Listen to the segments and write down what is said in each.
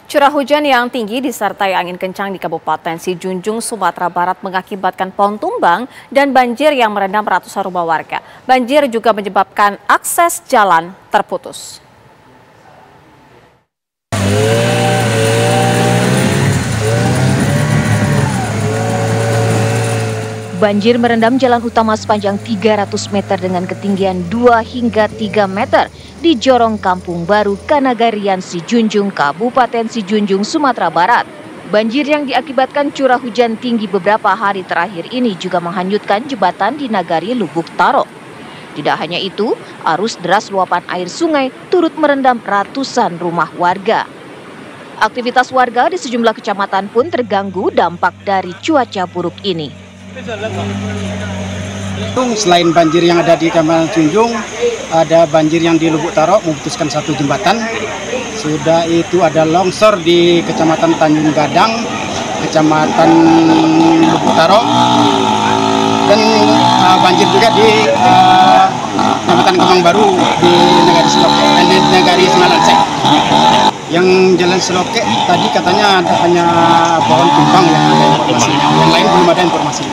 Curah hujan yang tinggi disertai angin kencang di Kabupaten Sijunjung, Sumatera Barat mengakibatkan pohon tumbang dan banjir yang merendam ratusan rumah warga. Banjir juga menyebabkan akses jalan terputus. Banjir merendam jalan utama sepanjang 300 meter dengan ketinggian 2 hingga 3 meter di Jorong Kampung Baru, Kanagarian, Sijunjung, Kabupaten Sijunjung, Sumatera Barat. Banjir yang diakibatkan curah hujan tinggi beberapa hari terakhir ini juga menghanyutkan jembatan di Nagari Lubuk Taro. Tidak hanya itu, arus deras luapan air sungai turut merendam ratusan rumah warga. Aktivitas warga di sejumlah kecamatan pun terganggu dampak dari cuaca buruk ini. Selain banjir yang ada di Kabupaten Sijunjung, ada banjir yang di Lubuk Taro memutuskan satu jembatan. Sudah itu ada longsor di Kecamatan Tanjung Gadang, Kecamatan Lubuk Taro, dan banjir juga di Kecamatan Kemang Baru di Nagari Senalansek. Yang jalan Seloke tadi katanya hanya pohon tumbang yang ada informasi. Yang lain belum ada informasi.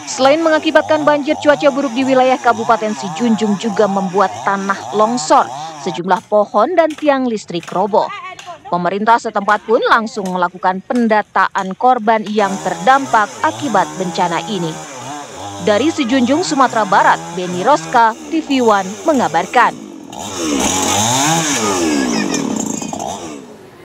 Selain mengakibatkan banjir, cuaca buruk di wilayah Kabupaten Sijunjung juga membuat tanah longsor, sejumlah pohon dan tiang listrik roboh. Pemerintah setempat pun langsung melakukan pendataan korban yang terdampak akibat bencana ini. Dari Sijunjung, Sumatera Barat, Beni Roska, TV One mengabarkan.